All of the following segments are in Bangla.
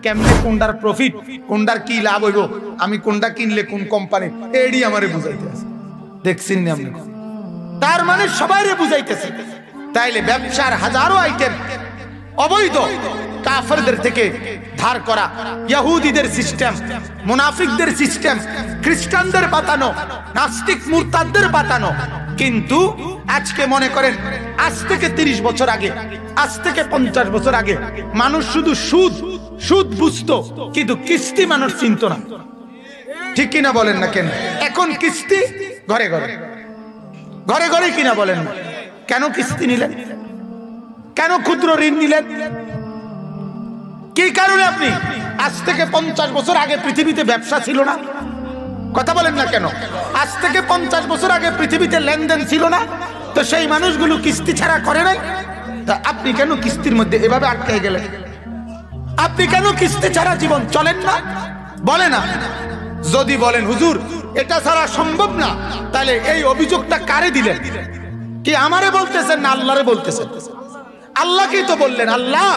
কেমনে কোনটার প্রফিট, কোনটার কি লাভ হইব, আমি কোনটা কিনলে কোন কোম্পানি, এডি আমারে বুঝাইতেছে। দেখছেন না আপনি? তার মানে সবাইরে বুঝাইতেছে। তাইলে ব্যবসার হাজারো আইটেম অবৈধ, কাফেরদের থেকে ধার করা, ইহুদিদের সিস্টেম, মুনাফিকদের সিস্টেম, খ্রিস্টানদের বাতানো, নাস্তিক মুরতাদদের বাতানো। কিন্তু আজকে মনে করেন আজ থেকে 30 বছর আগে, আজ থেকে 50 বছর আগে মানুষ শুধু সুদ সুদ বুঝতো, কিন্তু কিস্তি মানুষ চিনত না। ঠিক কিনা বলেন না? কেন এখন কিস্তি ঘরে ঘরে ঘরে ঘরে কিনা বলেন না? কেন কিস্তি নিলেন? কেন ক্ষুদ্র ঋণ নিলেন? কি কারণে? আপনি আজ থেকে 50 বছর আগে পৃথিবীতে ব্যবসা ছিল না? কথা বলেন না কেন? আজ থেকে 50 বছর আগে পৃথিবীতে লেনদেন ছিল না? তো সেই মানুষগুলো কিস্তি ছাড়া করে নাই। তা আপনি কেন কিস্তির মধ্যে এভাবে আটকে গেলেন? আপনি কেন কিস্তি ছাড়া জীবন চলেন না? বলে না। যদি বলেন হুজুর এটা ছাড়া সম্ভব না, তাহলে এই অভিযোগটা কারে দিলেন? কি আমারে বলতেছেন না আল্লাহরে বলতেছেন? আল্লাহকেই তো বললেন, আল্লাহ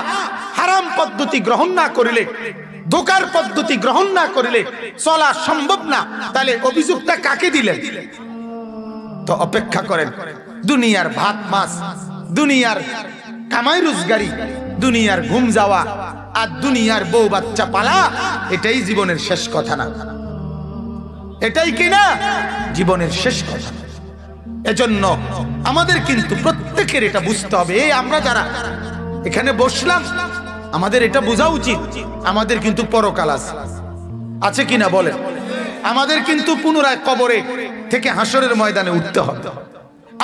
হারাম পদ্ধতি গ্রহণ না করিলে, ধোঁকার পদ্ধতি গ্রহণ না করিলে চলা সম্ভব না, তাহলে অভিযোগটা কাকে দিলেন? তো অপেক্ষা করেন। দুনিয়ার ভাত মাছ, দুনিয়ার কামাই রোজগারি, দুনিয়ার ঘুম যাওয়া আর দুনিয়ার বউ বাচ্চা পালা, এটাই জীবনের শেষ কথা না? এটাই কিনা জীবনের শেষ কথা? এজন্য আমাদের কিন্তু প্রত্যেকের এটা বুঝতে হবে। এই আমরা যারা এখানে বসলাম, আমাদের এটা বোঝা উচিত, আমাদের কিন্তু পরকাল আছে কিনা বলেন? আমাদের কিন্তু পুনরায় কবরে থেকে হাসরের ময়দানে উঠতে হবে।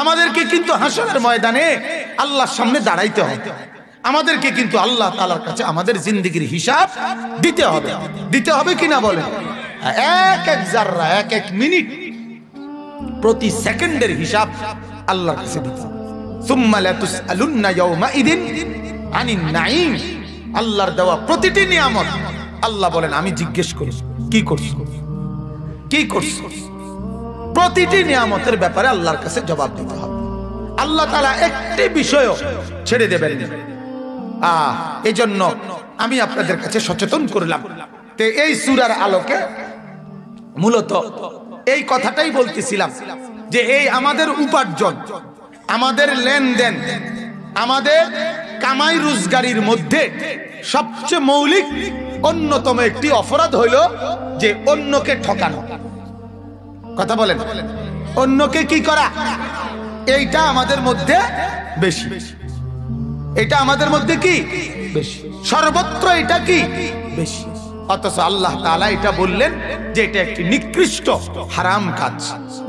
আমাদেরকে কিন্তু হাসরের ময়দানে আল্লাহর সামনে দাঁড়াইতে হবে। আমাদেরকে কিন্তু আল্লাহ তাআলার কাছে আমাদের জিন্দেগির হিসাব দিতে হবে। দিতে হবে কিনা বলেন? এক এক জাররা, এক এক মিনিট, প্রতি সেকেন্ডের হিসাব আল্লাহর কাছে দিতে হবে। সুম্মা লাতুসআলুন্না ইয়াওমাইদিন আনিন নাঈম। আল্লাহর দেওয়া প্রতিটি নিয়ামত আল্লাহ বলেন আমি জিজ্ঞেস করি কি করছো, কি করছো। প্রতিটি নিয়ামতের ব্যাপারে আল্লাহর কাছে জবাব দিতে হবে। আল্লাহ তাআলা একটি বিষয়ও ছেড়ে দেবেন না। এই জন্য আমি আপনাদের কাছে সচেতন করলাম। তো এই সূরার আলোকে মূলত এই কথাটাই বলতেছিলাম যে এই আমাদের উপার্জন, আমাদের লেনদেন, আমাদের কামাই রোজগারির মধ্যে সবচেয়ে মৌলিক অন্যতম একটি অপরাধ হইল যে অন্যকে ঠকানো। কথা বলেন, অন্যকে কি করা, এইটা আমাদের মধ্যে বেশি। এটা আমাদের মধ্যে কি বেশি, সর্বত্র এটা কি বেশি। অথচ আল্লাহ তাআলা এটা বললেন যে এটা একটি নিকৃষ্ট হারাম কাজ।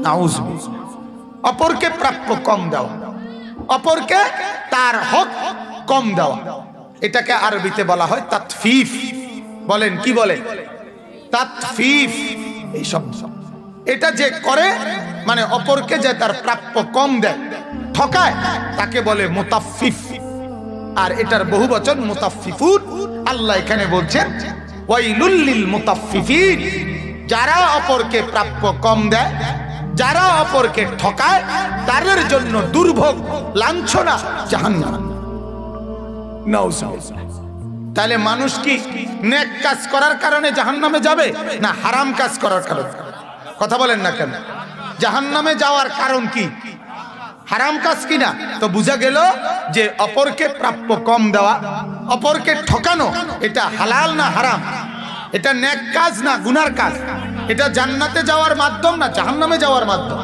নাউজুবিল্লাহ। অপরকে প্রাপ্য কম দেওয়া, অপরকে তার হক কম দেওয়া, এটাকে আরবিতে বলা হয় তাতফিফ। বলেন কি বলে? তাতফিফ। এই শব্দ এটা যে করে মানে অপরকে যে তার প্রাপ্য কম দেয়, ঠকায়, তাকে বলে মুতাফফিফ। আর এটার বহুবচন মুতাফফিফুন। আল্লাহ এখানে বলছেন ওয়াইলুল লিল মুতাফফিফিন। যারা অপরকে প্রাপ্য কম দেয়, যারা অপরকে ঠকায়, তাদের জন্য দুর্ভোগ, লাঞ্ছনা, জাহান্নাম। নাউজুবিল্লাহ। তাহলে মানুষ কি নেক কাজ করার কারণে জাহান্নামে যাবে না হারাম কাজ করার কারণে? কথা বলেন না কেন? জাহান্নামে যাওয়ার কারণ কি? হারাম কাজ কিনা? তো বুঝা গেল যে অপরকে প্রাপ্য কম দেওয়া, অপরকে ঠকানো, এটা হালাল না হারাম? এটা নেক কাজ না গুনার কাজ? এটা জান্নাতে যাওয়ার মাধ্যম না জাহান্নামে যাওয়ার মাধ্যম?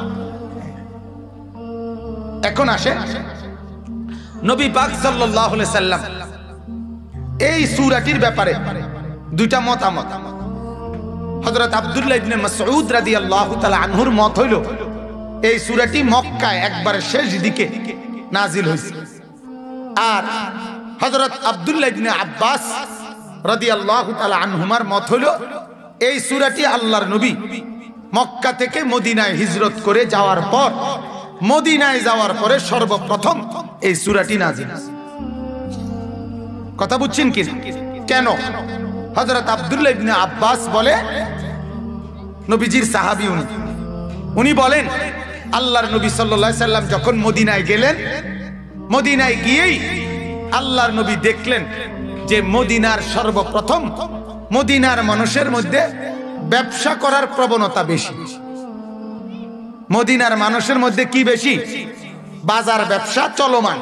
এখন আসে নবী পাক সাল্লাল্লাহু আলাইহি সাল্লাম এই সূরাটির ব্যাপারে দুইটা মতামত। হযরত আব্দুল্লাহ ইবনে মাসউদ রাদিয়াল্লাহু তাআলা আনহুর মত হইল এই সূরাটি মক্কায় একবার শেষ দিকে নাজিল হয়েছে। আর হযরত আব্দুল্লাহ ইবনে আব্বাস রাদিয়াল্লাহু তাআলা আনহুমার মত হইল এই সূরাটি আল্লাহর নবী মক্কা থেকে মদিনায় হিজরত করে যাওয়ার পর, মদিনায় যাওয়ার পরে সর্বপ্রথম এই সূরাটি নাজিল। কথা বুঝছেন কি? কেন? হযরত আব্দুল্লাহ ইবনে আব্বাস বলে, নবীজির সাহাবী উনি বলেন আল্লাহর নবী সাল্লাল্লাহু আলাইহি সাল্লাম যখন মদিনায় গেলেন, মদিনায় গিয়েই আল্লাহর নবী দেখলেন যে মদিনার সর্বপ্রথম মদিনার মানুষের মধ্যে ব্যবসা করার প্রবণতা বেশি। মদিনার মানুষের মধ্যে কি বেশি? বাজার ব্যবসা চলমান।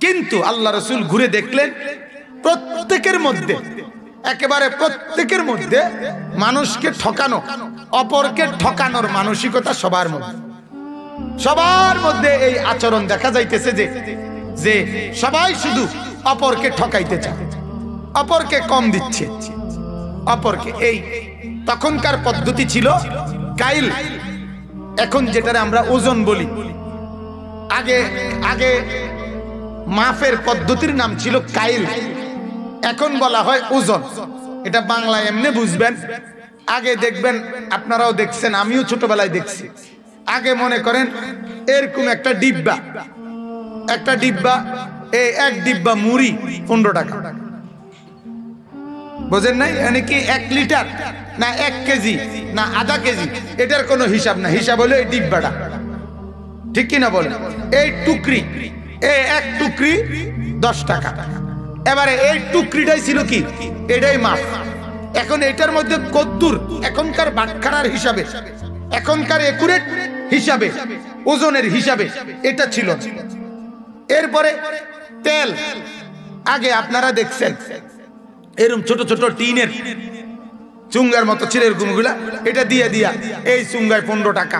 কিন্তু আল্লাহ রাসূল ঘুরে দেখলেন প্রত্যেকের মধ্যে, একেবারে প্রত্যেকের মধ্যে মানুষকে ঠকানো, অপরকে ঠকানোর মানসিকতা সবার মধ্যে এই আচরণ দেখা যাইতেছে যে সবাই শুধু অপরকে ঠকাইতে চায়, অপরকে কম দিচ্ছে, অপরকে। এই তখনকার পদ্ধতি ছিল কাইল, এখন যেটারে আমরা ওজন বলি। আগে আগে মাপের পদ্ধতির নাম ছিল কাইল, এখন বলা হয় ওজন। এটা বাংলায় এমনি বুঝবেন। আগে দেখবেন, আপনারাও দেখছেন, আমিও ছোটবেলায় দেখছি। আগে মনে করেন এরকম একটা ডিব্বা, এই এক ডিব্বা মুড়ি 15 টাকা, বোঝেন নাই? মানে কি 1 লিটার না 1 কেজি না আধা কেজি, এটার কোনো হিসাব না। হিসাব হলো এই ডিব্বাটা, ঠিক কিনা বলেন? এই টুকরি, এই এক টুকরি 10 টাকা। এবারে এই টুকরিটাই ছিল কি, এটাই মাপ। এখন এটার মধ্যে কদ্দুর, এখনকার বাটখারার হিসাবে, এখনকার একুরেট হিসাবে, ওজনের হিসাবে এটা ছিল। এরপরে তেল, আগে আপনারা দেখছেন এরকম ছোট ছোট টিনের চুঙ্গার মতো ছিল, এরকম গুলা, এটা দিয়ে দিয়া এই চুঙ্গায় 15 টাকা,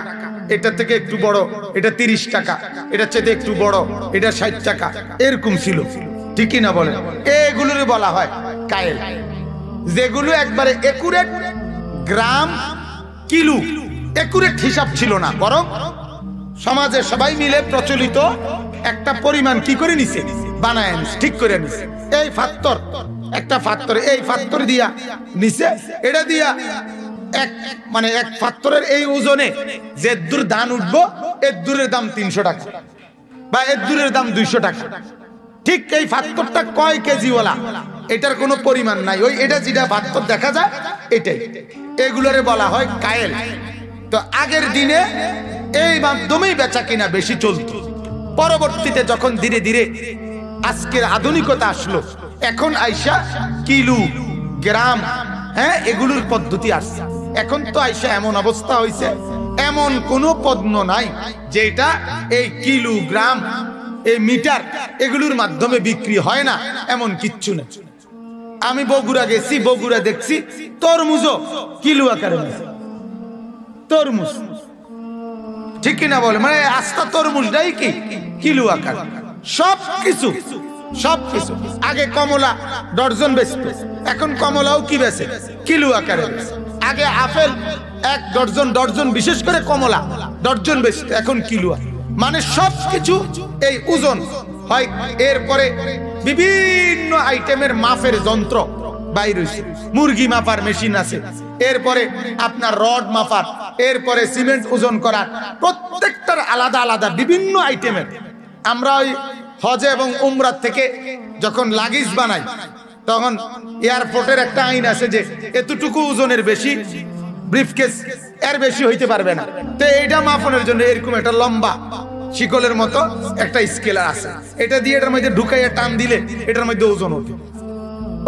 এটা থেকে একটু বড় এটা 30 টাকা, এটা চেয়ে একটু বড় এটা 60 টাকা, এরকম ছিল, ঠিক কিনা বলেন? এগুলোর বলা হয় কায়েল, যেগুলো একবারে একুরেট গ্রাম কিলো একুরেট হিসাব ছিল না, বরং সমাজে সবাই মিলে প্রচলিত একটা পরিমাণ কি করে নিছে, বানায় নিছে, ঠিক করে নিছে। এই ফাত্তর, একটা ফাত্তর, এই ফাত্তর দিয়া নিছে, এটা দিয়া এক ফাত্তরের এই ওজনে যে দূর ধান উঠবো, এর দূরের দাম 300 টাকা বা এর দূরের দাম 200 টাকা। ঠিক এই ফাত্তরটা কয় কেজিওয়ালা এটার কোনো পরিমাণ নাই, ওই এটা যেটা ফাত্তর দেখা যায় এটাই, এগুলোরে বলা হয় কায়েল। তো আগের দিনে এই মাধ্যমেই বেচা কিনা বেশি চলত। পরবর্তীতে যখন ধীরে ধীরে আজকের আধুনিকতা আসলো, এখন আইসা কিলো গ্রাম, হ্যাঁ, এগুলোর পদ্ধতি আসছে। এখন তো আইসা এমন অবস্থা হয়েছে, এমন কোনো পণ্য নাই যেটা এই কিলো গ্রাম এই মিটার এগুলোর মাধ্যমে বিক্রি হয় না, এমন কিচ্ছু নেই। আমি বগুড়া গেছি, বগুড়া দেখছি তরমুজও কিলো আকারে, তরমুজ, ঠিক কিনা বলে? মানে আস্তা তরমুজটাই কি কিলো আকার। সবকিছু আগে কমলা ডর্জন বেচত, এখন কমলাও কি বেচে, কিলো আকারে। আগে আপেল 1 ডর্জন, বিশেষ করে কমলা ডর্জন বেচত, এখন কিলো। মানে সবকিছু এই ওজন হয়। এরপরে বিভিন্ন আইটেমের মাপের যন্ত্র বাইরে হইছে, মুরগি মাপার মেশিন আছে, এরপরে আপনার রড মাপার, এরপরে সিমেন্ট ওজন করার, প্রত্যেকটার আলাদা আলাদা বিভিন্ন আইটেমের। আমরা ওই হজে এবং উমরাত থেকে যখন লাগেজ বানাই, তখন এয়ারপোর্টের একটা আইন আছে যে এতটুকু ওজনের বেশি ব্রিফকেস এর বেশি হইতে পারবে না। তো এইটা মাপনের জন্য এরকম একটা লম্বা শিকলের মতো একটা স্কেলার আছে, এটা দিয়ে এটার মধ্যে ঢুকাইয়া টান দিলে এটার মধ্যে ওজন ওঠে,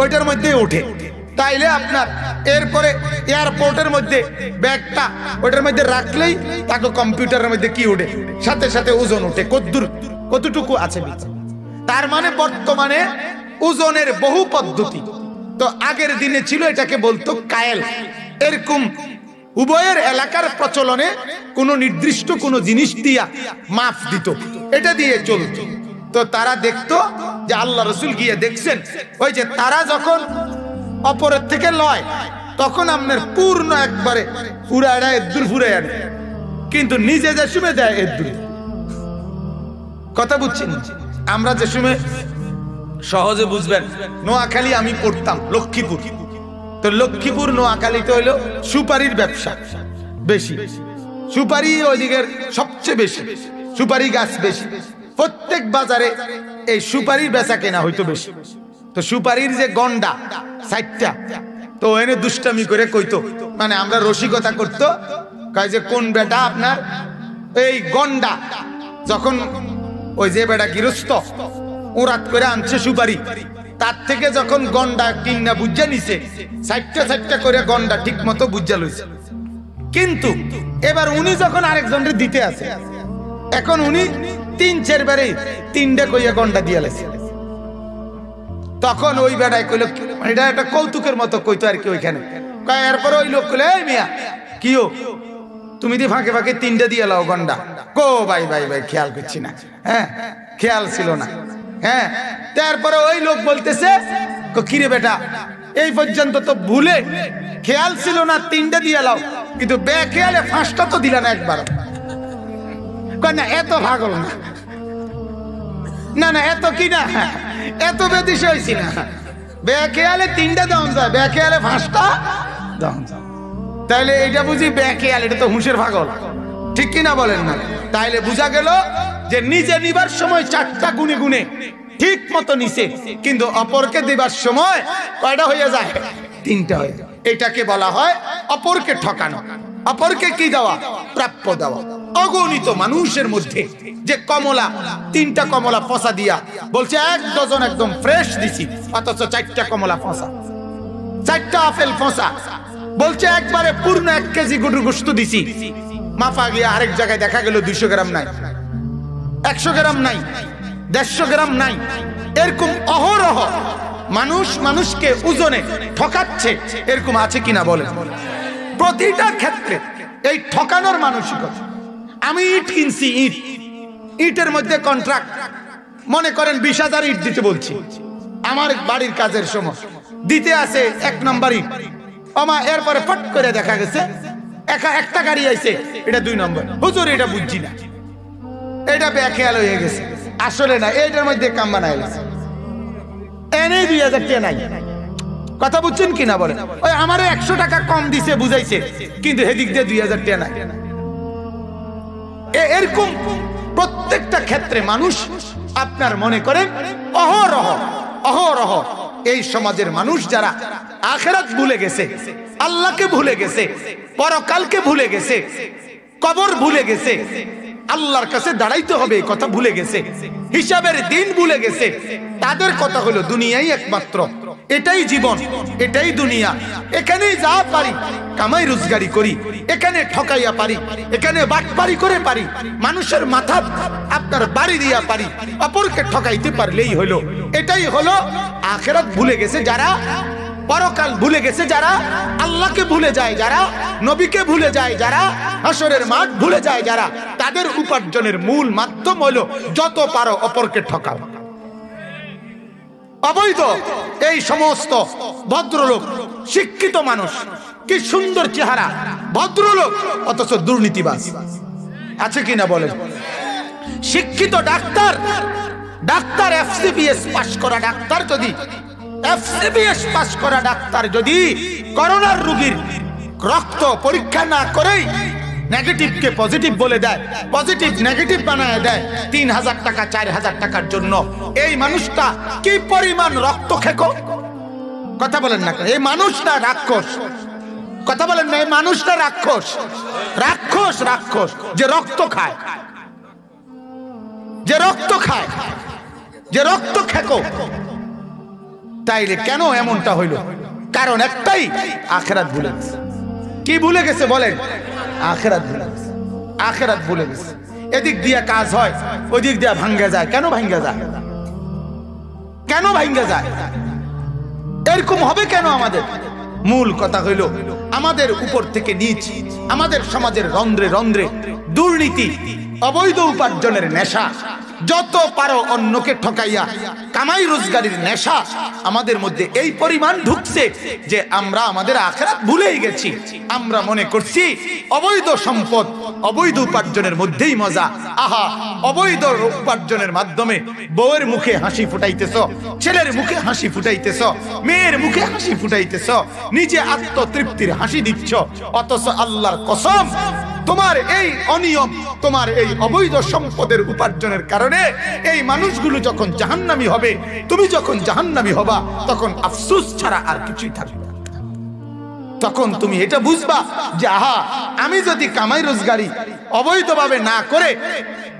ওইটার মধ্যে ওঠে। তাইলে আপনার এরপরে এয়ারপোর্টের মধ্যে ব্যাগটা ওইটার মধ্যে রাখলেই তাকে কম্পিউটারের মধ্যে কি ওঠে, সাথে সাথে ওজন ওঠে, কতটুকু আছে। তার মানে বর্তমানে ওজনের বহু পদ্ধতি। তো আগের দিনে ছিল এটাকে বলতো কায়েল। এরকম উভয়ের এলাকার প্রচলনে কোনো নির্দিষ্ট কোনো জিনিস দিয়া মাপ দিত, এটা দিয়ে চলত। তো তারা দেখতো যে আল্লাহ রসুল গিয়ে দেখছেন, ওই যে তারা যখন অপরের থেকে লয়, তখন আপনার পূর্ণ একবারে ফুরায় এদ্দুর ফুরাই আনে, কিন্তু নিজে যে সময় দেয় এদ্দুর। কথা বুঝছেন? আমরা যে সময় সহজে বুঝবেন, নোয়াখালী আমি পড়তাম লক্ষ্মীপুর, তো লক্ষ্মীপুর নোয়াখালীতে হইলো সুপারির ব্যবসা বেশি, সুপারি ওইদিকের সবচেয়ে বেশি, সুপারি গাছ বেশি, প্রত্যেক বাজারে এই সুপারির বেচা কেনা হইতো বেশি। তো সুপারির যে গন্ডা 60টা, তো এনে দুষ্টামি করে কইতো, মানে আমরা রসিকতা করতো, কয় যে কোন বেটা আপনার এই গন্ডা, যখন ওই যে বেটা গৃহস্থ ওরাত করে আনছে সুপারি, তার থেকে যখন গন্ডা কিনা বুঝা নিছে, সাইটটা সাইটটা করে গন্ডা ঠিক মতো বুঝা লইছে। কিন্তু এবার উনি যখন আরেকজনের দিতে আছে, এখন উনি 3-4 বারে 3টা কইয়া গন্ডা দিয়া লাইছে। তখন ওই বেড়ায় কইল, এটা একটা কৌতুকের মতো কইতো আর কি ওইখানে। এরপর ওই লোক কইলে, এই মিয়া কিও তুমি দি ফাঁকে ফাঁকে 3টা দিয়ে লাও গন্ডা। কো ভাই ভাই ভাই খেয়াল করছি না, হ্যাঁ খেয়াল ছিল না। হ্যাঁ, তারপরে ওই লোক বলতেছে, কিরে বেটা এই পর্যন্ত তো ভুলে খেয়াল ছিল না 3টা দিয়ে লাও, কিন্তু বেখেয়ালে 5টা তো দিলা না একবার। না এত পাগল না, না না এত কি না, এত বেদিস হয়েছি না। বেখেয়ালে 3টা দেওয়া যায়, বেখেয়ালে 5টা দেওয়া যায়। তাইলে এটা বুঝি বেখেয়াল, এটা তো হুঁশের পাগল, ঠিক কিনা বলেন না? তাইলে বুঝা গেল যে নিজে নিবার সময় 4টা গুনে গুনে ঠিক মতো নিছে, কিন্তু অপরকে দিবার সময় কয়টা হয়ে যায়? 3টা হয়ে যায়। এটাকে বলা হয় অপরকে ঠকানো। অপরকে কি দেওয়া? প্রাপ্য দেওয়া। অগণিত মানুষের মধ্যে যে কমলা 3টা কমলা পচা দিয়া বলছে 1 ডজন একদম ফ্রেশ দিছি, অথচ 4টা কমলা পচা, 4টা আপেল পচা, বলছে একবারে পূর্ণ 1 কেজি গরুর গোশত দিছি, মাপা গিয়ে আরেক জায়গায় দেখা গেল 200 গ্রাম নাই, 100 গ্রাম নাই, 150 গ্রাম নাই। এরকম অহরহ মানুষ মানুষকে ওজনে ঠকাচ্ছে, এরকম আছে কিনা বলেন? প্রতিটা ক্ষেত্রে এই ঠকানোর মানসিকতা। আমি ইট কিনছি, ইটের মধ্যে কন্ট্রাক্ট, মনে করেন 20,000 ইট দিতে বলছি আমার বাড়ির কাজের সময়, দিতে আছে 1 নম্বর ইট, এরপরে ফট করে দেখা গেছে একটা গাড়ি আইছে, এটা 2 নম্বর। হুজুর এটা বুঝছি না, এটা বেখেয়াল হয়ে গেছে, আসলে না, এইটার মধ্যে কাম বানাই গেছে, এনে 2,000 টাকা নাই। কথা বুঝছেন কিনা বলেন? ওই আমারে 100 টাকা কম দিছে বুঝাইছে, কিন্তু হেদিক দিয়ে 2,000 টাকা নাই। এরকম প্রত্যেকটা ক্ষেত্রে মানুষ আপনার মনে করেন অহরহ অহরহ এই সমাজের মানুষ যারা আখিরাত ভুলে গেছে, আল্লাহকে ভুলে গেছে, পরকালকে ভুলে গেছে, কবর ভুলে গেছে, আল্লাহর কাছে দাঁড়াইতে হবে কথা ভুলে গেছে, হিসাবের দিন ভুলে গেছে, তাদের কথা হলো দুনিয়াই একমাত্র, এটাই জীবন, এটাই দুনিয়া, এখানেই যা পারি কামাই রোজগারি করি, এখানে ঠকাইয়া পারি, এখানে বাটপারি করে পারি, মানুষের মাথা আপনার বাড়ি দিয়া পারি, অপরকে ঠকাইতে পারলেই হলো। এটাই হলো আখিরাত ভুলে গেছে যারা, পরকাল ভুলে গেছে যারা, আল্লাহকে ভুলে যায় যারা, নবীকে ভুলে যায় যারা, হাসরের মাঠ ভুলে যায় যারা, তাদের উপার্জনের মূল মাধ্যম হলো যত পারো অপরকে ঠকাও। অবৈধ এই সমস্ত ভদ্রলোক, শিক্ষিত মানুষ, কি সুন্দর চেহারা, ভদ্রলোক, অথচ দুর্নীতিবাজ আছে কিনা বলেন? শিক্ষিত ডাক্তার, ডাক্তার FCPS পাস করা ডাক্তার, যদি FCPS পাস করা ডাক্তার যদি করোনার রোগীর রক্ত পরীক্ষা না করেই নেগেটিভকে পজিটিভ বলে দেয়, পজিটিভ নেগেটিভ বানায় দেয় 3,000 টাকা 4,000 টাকার জন্য, এই মানুষটা কি পরিমাণ রক্ত খেকো? কথা বলেন না, এই মানুষটা রাক্ষস। কথা বলেন না, এই মানুষটা রাক্ষস, রাক্ষস, রাক্ষস যে রক্ত খায়, যে রক্ত খায়, যে রক্ত খেকো। তাইলে কেন এমনটা হইল? কারণ একটাই, আখিরাত ভুলে গেছে। কি ভুলে গেছে বলেন? আখিরাত ভুলে গেছে, আখিরাত ভুলে গেছে। এদিক দিয়ে কাজ হয়, ওই দিক দিয়ে ভাঙ্গে যায়। কেন ভাঙ্গে যায়? কেন ভাঙ্গে যায়? এরকম হবে কেন আমাদের? মূল কথা হইল আমাদের উপর থেকে নিচ, আমাদের সমাজের রন্ধ্রে রন্ধ্রে দুর্নীতি, অবৈধ উপার্জনের নেশা, যত পারো অন্যকে ঠকাইয়া কামাই রোজগারের নেশা আমাদের মধ্যে এই পরিমাণ ঢুকছে যে আমরা আমাদের আখিরাত ভুলেই গেছি। আমরা মনে করছি অবৈধ সম্পদ, অবৈধ উপার্জনের মধ্যেই মজা। আহা, অবৈধ উপার্জনের মাধ্যমে বউয়ের মুখে হাসি ফুটাইতেছ, ছেলের মুখে হাসি ফুটাইতেছ, মেয়ের মুখে হাসি ফুটাইতেছ, নিজে আত্মতৃপ্তির হাসি দিচ্ছ, অথচ আল্লাহর কসম তোমার এই অনিয়ম, তোমার এই অবৈধ সম্পদের উপার্জনের কারণে এই মানুষগুলো যখন জাহান্নামী হবে, তুমি যখন জাহান্নামী হবা, তখন আফসোস ছাড়া আর কিছুই থাকবে না। তখন তুমি এটা বুঝবা যে আহা, আমি যদি কামাই রোজগারি অবৈধভাবে না করে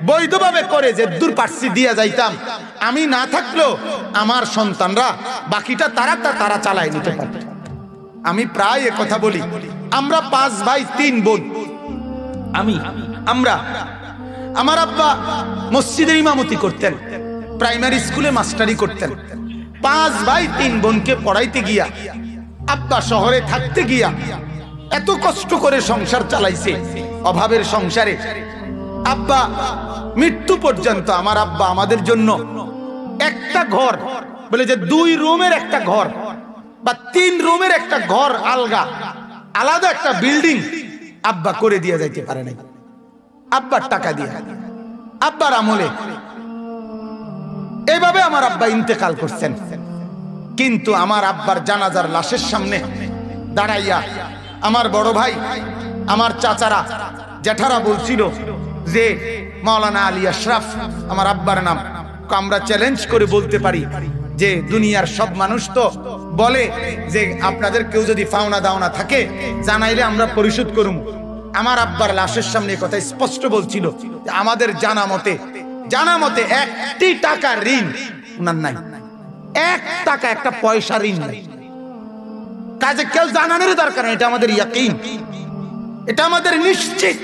বৈধভাবে করে যে দূর পার্সি দিয়ে যাইতাম, আমি না থাকলেও আমার সন্তানরা বাকিটা তারা চালায় নিতে পারত। আমি প্রায় এ কথা বলি, আমরা 5 ভাই 3 বোন। আমার আব্বা মসজিদে ইমামতি করতেন, প্রাইমারি স্কুলে মাস্টারি করতেন। 5 ভাই 3 বোনকে পড়াইতে গিয়া, আব্বা শহরে থাকতে গিয়া এত কষ্ট করে সংসার চালাইছে, অভাবের সংসারে। আব্বা মৃত্যু পর্যন্ত আমার আব্বা আমাদের জন্য একটা ঘর, বলে যে 2 রুমের একটা ঘর বা 3 রুমের একটা ঘর আলাদা একটা বিল্ডিং আব্বা করে দিয়ে যাইতে পারে নাই। আব্বার টাকা দিয়ে, আব্বার আমলে এইভাবে আমার আব্বা ইন্তেকাল করছেন। কিন্তু আমার আব্বার জানাজার লাশের সামনে দাঁড়াইয়া আমার বড় ভাই, আমার চাচারা, জ্যাঠারা বলছিল যে মাওলানা আলী আশরাফ আমার আব্বার নাম, আমরা চ্যালেঞ্জ করে বলতে পারি যে দুনিয়ার সব মানুষ তো বলে যে আপনাদের কেউ যদি পাওনা দাওনা থাকে জানাইলে আমরা পরিশোধ করুম। আমার আব্বার লাশের সামনে কথা স্পষ্ট বলছিল যে আমাদের জানা মতে 1 টাকা ঋণ উনার নাই, 1 টাকা একটা পয়সা ঋণ নাই। কাজে কেউ জানানোর দরকার নেই, এটা আমাদের ইয়াকিন, এটা আমাদের নিশ্চিত,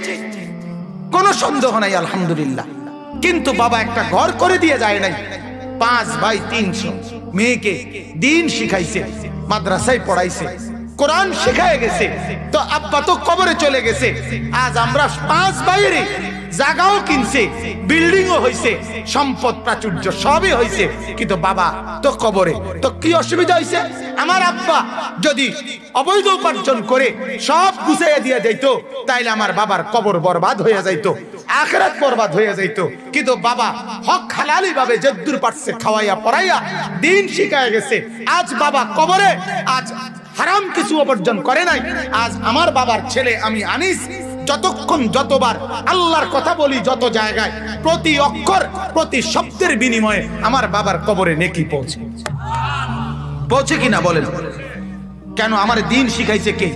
কোনো সন্দেহ নাই, আলহামদুলিল্লাহ। কিন্তু বাবা একটা ঘর করে দিয়ে যায় নাই। 5 ভাই 300 মেয়েকে দিন শিখাইছে, মাদ্রাসায় পড়াইছে, কোরআন শেখায় গেছে। তো আব্বা তো কবরে চলে গেছে। আজ আমরা 5 ভাইয়ের জায়গাও কিনছে, বিল্ডিংও হয়েছে, সম্পদ প্রাচুর্য সবই হয়েছে, কিন্তু বাবা তো কবরে। তো কি অসুবিধা হয়েছে? আমার আব্বা যদি অবৈধ উপার্জন করে সব গুছাইয়া দিয়ে যাইতো, তাইলে আমার বাবার কবর বরবাদ হয়ে যাইতো, আখিরাত বরবাদ হয়ে যাইতো। কিন্তু বাবা হক হালালি ভাবে যদ্দুর পারছে খাওয়াইয়া পড়াইয়া দিন শিখায় গেছে। আজ বাবা কবরে, আজ হারাম কিছু উপার্জন করে নাই। আজ আমার বাবার ছেলে আমি আনিস যতক্ষণ যতবার আল্লাহর কথা বলি, যত জায়গায় প্রতি অক্ষর প্রতি শব্দের বিনিময়ে আমার বাবার কবরে নেকি পৌঁছে কিনা বলেন? কেন? আমার দিন শিখাইছে কে?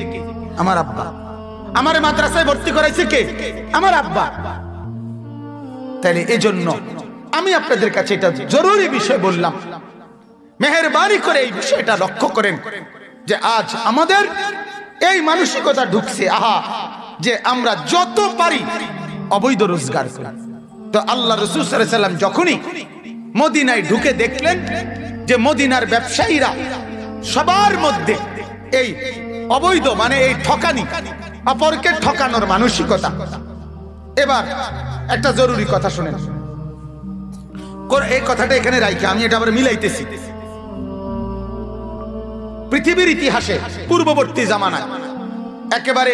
আমার আব্বা। আমার মাদ্রাসায় ভর্তি করাইছে কে? আমার আব্বা। তাহলে এজন্য আমি আপনাদের কাছে এটা জরুরি বিষয় বললাম, মেহেরবানি করে এই বিষয়টা লক্ষ্য করেন যে আজ আমাদের এই মানসিকতা ঢুকছে, আহা, যে আমরা যত পারি অবৈধ রোজগার করি। তো আল্লাহ রাসূল সাল্লাল্লাহু আলাইহি ওয়াসাল্লাম যখনই মদিনায় ঢুকে দেখলেন যে মদিনার ব্যবসায়ীরা সবার মধ্যে এই অবৈধ মানে এই ঠকানি, অপরকে ঠকানোর মানসিকতা। এবার একটা জরুরি কথা শুনেন, এই কথাটা এখানে রাখি, আমি এটা আবার মিলাইতেছি। পৃথিবীর ইতিহাসে পূর্ববর্তী জামানায় একেবারে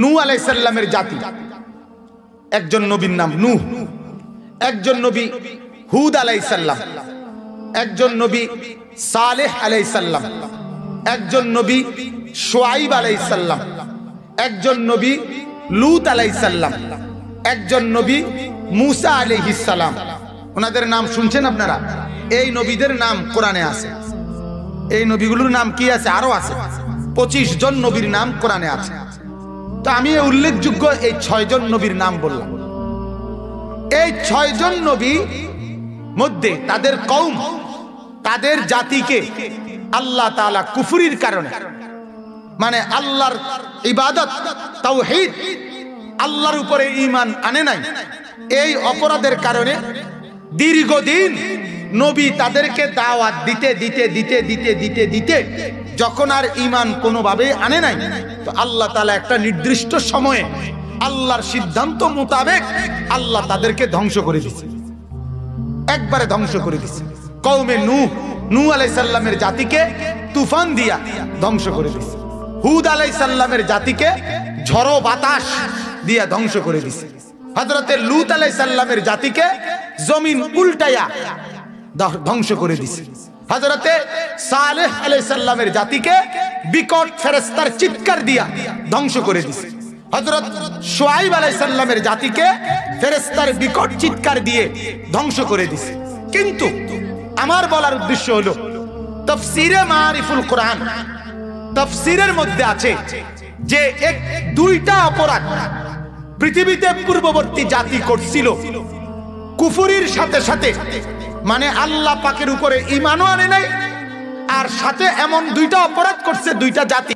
নূহ আলাইহিস সালামের জাতি, একজন নবীর নাম নূহ, একজন নবী হুদ আলাইহিস সালাম, একজন নবী সালেহ আলাইহিস সালাম, একজন নবী শুআইব আলাইহিস সালাম, একজন নবী লূত আলাইহিস সালাম, একজন নবী মূসা আলাইহিস সালাম। ওনাদের নাম শুনছেন আপনারা? এই নবীদের নাম কোরআনে আছে। এই নবীগুলোর নাম কি আছে? আরো আছে, 25 জন নবীর নাম কোরআনে আছে। তো আমি উল্লেখযোগ্য এই 6 জন নবীর নাম বললাম। এই 6 জন নবী মধ্যে তাদের কওম, তাদের জাতিকে আল্লাহ তাআলা কুফরির কারণে, মানে আল্লাহর ইবাদত তাওহীদ, আল্লাহর উপরে ঈমান আনে নাই, এই অপরাধের কারণে দীর্ঘদিন নবী তাদেরকে দাওয়াত দিতে দিতে দিতে দিতে দিতে দিতে যখন আর ঈমান কোনোভাবে আনে নাই, তো আল্লাহ তাআলা একটা নির্দিষ্ট সময়ে আল্লাহর সিদ্ধান্ত মোতাবেক আল্লাহ তাদেরকে ধ্বংস করে দিয়েছে, একবারে ধ্বংস করে দিয়েছে। কওমে নূহ আলাইহিস সালামের জাতিকে তুফান দিয়া ধ্বংস করে দিয়েছে। হুদ আলাইহিস সালামের জাতিকে ঝড়ো বাতাস দিয়া ধ্বংস করে দিয়েছে। হযরতে লূত আলাইহিস সালামের জাতিকে জমিন উল্টায়া ধ্বংস করে দিয়েছে। হযরতে সালেহ আলাইহিস সালামের জাতিকে বিকট ফেরেশতার চিৎকার দিয়া ধ্বংস করে দিয়েছে। হযরত শুআইব আলাইহিস সালামের জাতিকে ফেরেশতার বিকট চিৎকার দিয়ে ধ্বংস করে দিয়েছে। কিন্তু আমার বলার উদ্দেশ্য হলো তাফসীরে মারিফুল কোরআন, তাফসীরের মধ্যে আছে যে দুইটা অপরাধ পৃথিবীতে পূর্ববর্তী জাতি করছিল কুফরির সাথে সাথে, মানে আল্লাহ পাকের উপরে ঈমানও আনে নাই, আর সাথে এমন দুইটা অপরাধ করছে দুইটা জাতি।